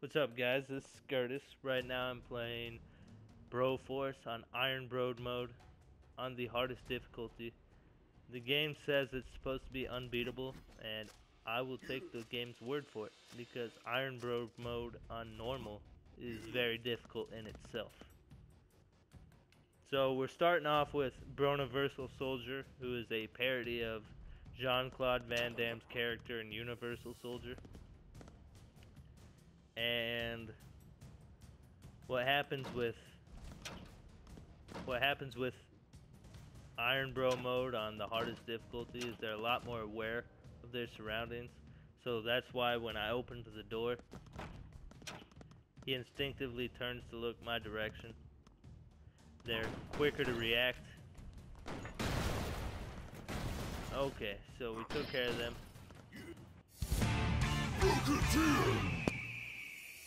What's up, guys? This is Scurtis. Right now I'm playing Broforce on Ironbro mode on the hardest difficulty. The game says it's supposed to be unbeatable, and I will take the game's word for it because Ironbro mode on normal is very difficult in itself. So we're starting off with Broforce Soldier, who is a parody of Jean-Claude Van Damme's character in Universal Soldier. And what happens with Ironbro mode on the hardest difficulty is they're a lot more aware of their surroundings. So that's why when I opened the door, he instinctively turns to look my direction. They're quicker to react. Okay, so we took care of them.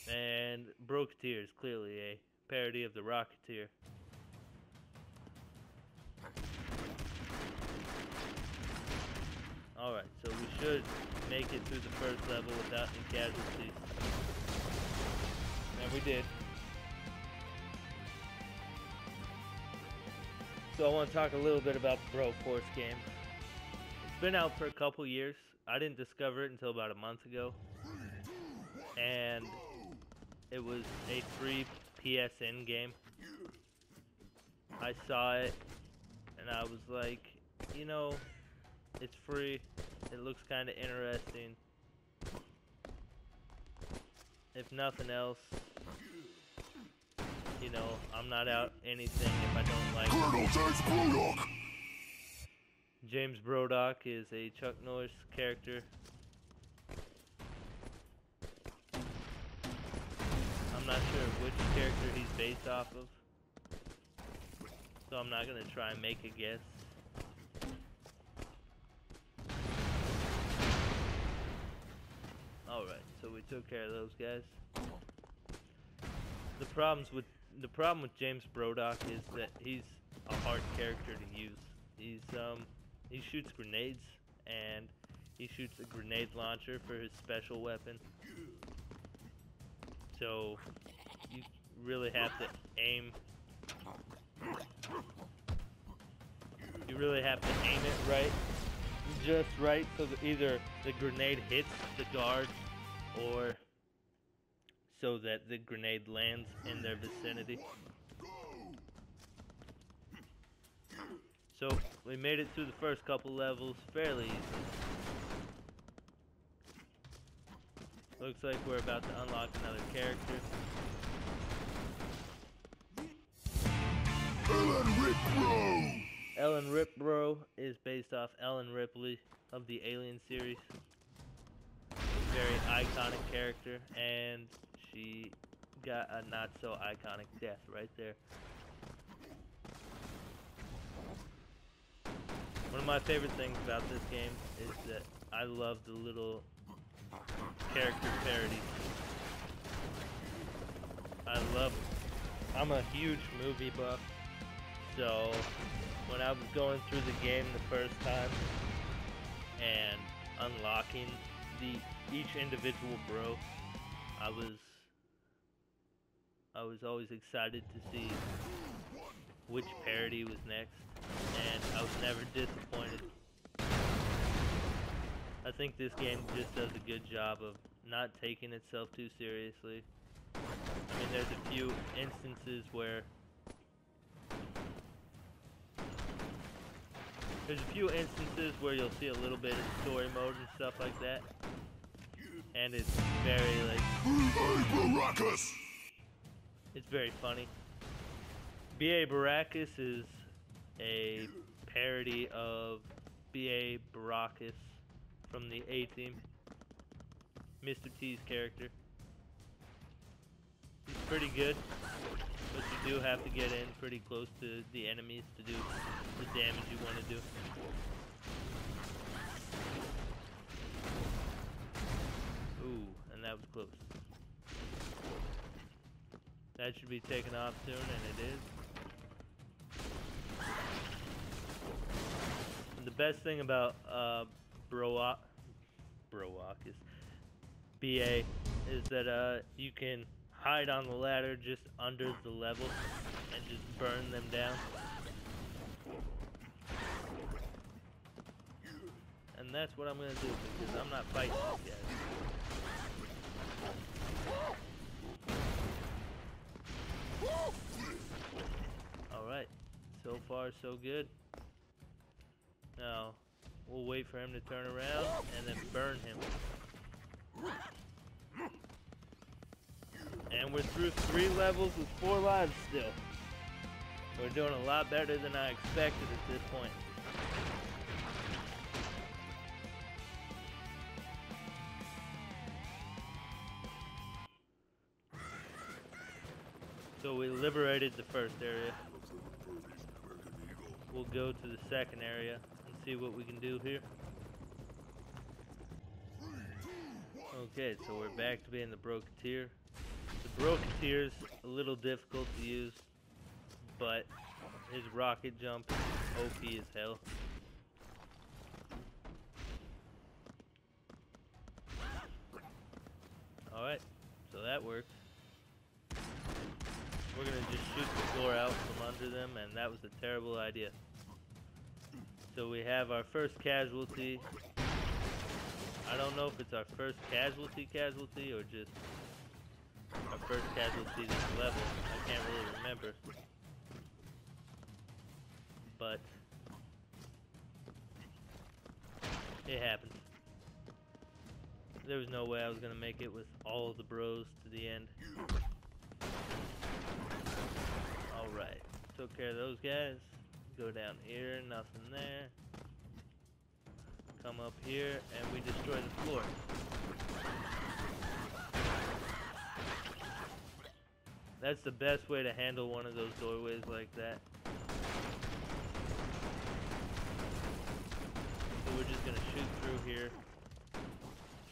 And Broketeer is clearly a parody of the Rocketeer. Alright, so we should make it through the first level without any casualties. And we did. So I want to talk a little bit about the Broforce game. It's been out for a couple years. I didn't discover it until about a month ago. And it was a free PSN game. I saw it and I was like, you know, it's free. It looks kind of interesting. If nothing else, you know, I'm not out anything if I don't like it. James Braddock is a Chuck Norris character. I'm not sure which character he's based off of, so I'm not going to try and make a guess. Alright, so we took care of those guys. The problem with James Braddock is that he's a hard character to use. He shoots grenades, and he shoots a grenade launcher for his special weapon. So you really have to aim. You really have to aim it right, just right, so that either the grenade hits the guard, or so that the grenade lands in their vicinity. So we made it through the first couple levels fairly easily. Looks like we're about to unlock another character. Ellen Ripley is based off Ellen Ripley of the Alien series. Very iconic character, and she got a not so iconic death right there. One of my favorite things about this game is that I love the little character parodies. I'm a huge movie buff, so when I was going through the game the first time and unlocking each individual bro, I was always excited to see which parody was next, and I was never disappointed. I think this game just does a good job of not taking itself too seriously. I mean, there's a few instances where you'll see a little bit of story mode and stuff like that, and it's very like Baracus. It's very funny. B.A. Baracus is a parody of B.A. Baracus from the A-Team, Mr. T's character. He's pretty good, but you do have to get in pretty close to the enemies to do the damage you want to do. Ooh, and that was close. That should be taken off soon, and it is. And the best thing about Broforce is BA is that you can hide on the ladder just under the level and just burn them down. And that's what I'm gonna do because I'm not fighting these guys. Alright, so far so good. Now, we'll wait for him to turn around and then burn him. And we're through 3 levels with 4 lives still. We're doing a lot better than I expected at this point. So we liberated the first area. We'll go to the second area and see what we can do here. Okay, so we're back to being the Brocateer. The Brocateer's a little difficult to use, but his rocket jump is OP as hell. Alright, so that works. We're gonna just shoot the floor out from under them, and that was a terrible idea. So we have our first casualty. I don't know if it's our first casualty or just our first casualty this level. I can't really remember. But it happened. There was no way I was gonna make it with all of the bros to the end. Alright, took care of those guys. Go down here, nothing there. Come up here, and we destroy the floor. That's the best way to handle one of those doorways like that. So we're just gonna shoot through here.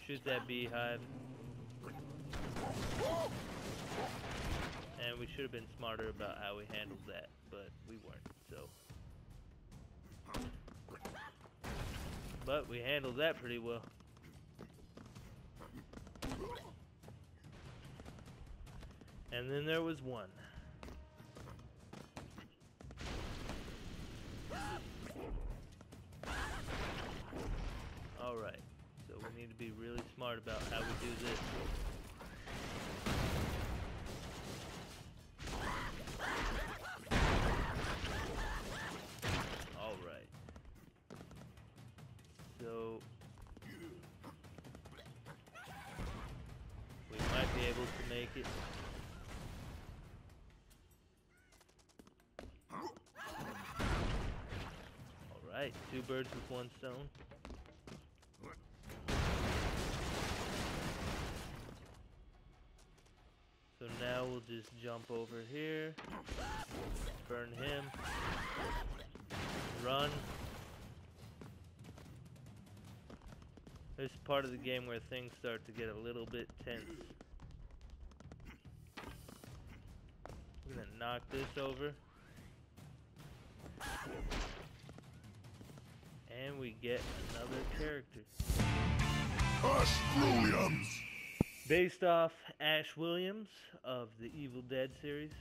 Shoot that beehive. And we should have been smarter about how we handled that, but we weren't, so. But we handled that pretty well. And then there was one. Alright, so we need to be really smart about how we do this. Alright. So we might be able to make it. Alright, 2 birds with 1 stone. So now we'll just jump over here, burn him, run. This is part of the game where things start to get a little bit tense. We're gonna knock this over. And we get another character. Ash Williams! Based off Ash Williams of the Evil Dead series.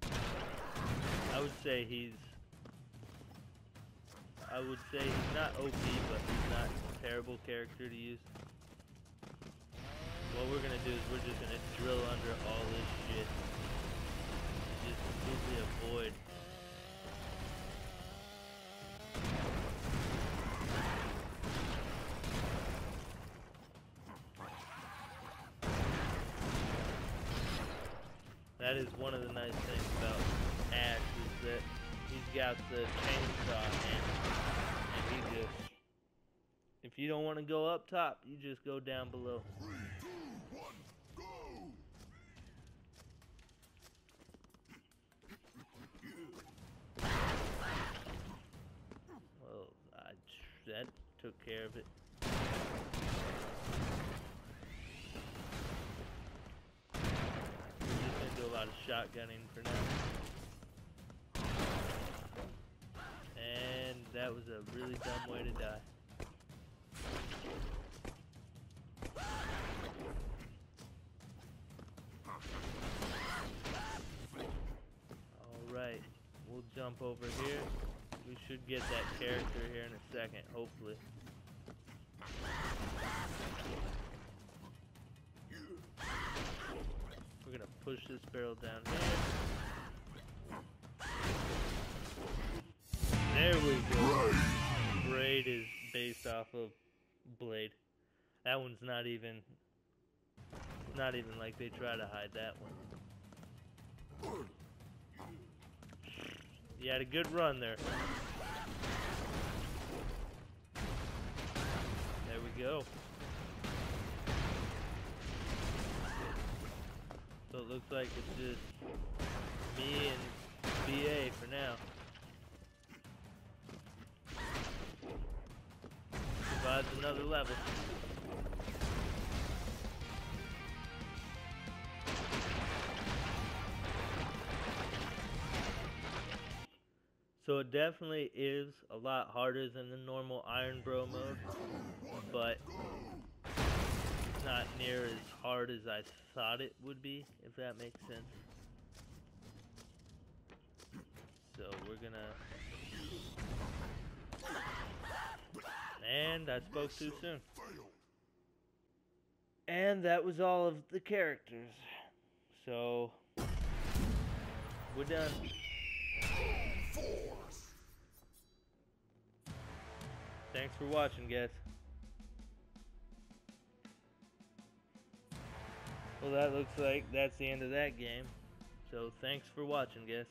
I would say he's not OP, but he's not a terrible character to use. What we're gonna do is we're just gonna drill under all this shit. Just completely avoid. That is one of the nice things about Ash, is that he's got the chainsaw and he just, if you don't want to go up top, you just go down below. 3, 2, 1, go! Well, that took care of it. Do a lot of shotgunning for now. And that was a really dumb way to die. jump over here. We should get that character here in a second, hopefully. We're gonna push this barrel down here. There we go. Braid is based off of blade. That one's not even like they try to hide that one. You had a good run there. There we go. So it looks like it's just me and BA for now. Survives another level. So it definitely is a lot harder than the normal Ironbro mode, but it's not near as hard as I thought it would be, if that makes sense. So we're gonna... And I spoke too soon. And that was all of the characters. So we're done. Thanks for watching, guys. Well, that looks like that's the end of that game. So thanks for watching, guys.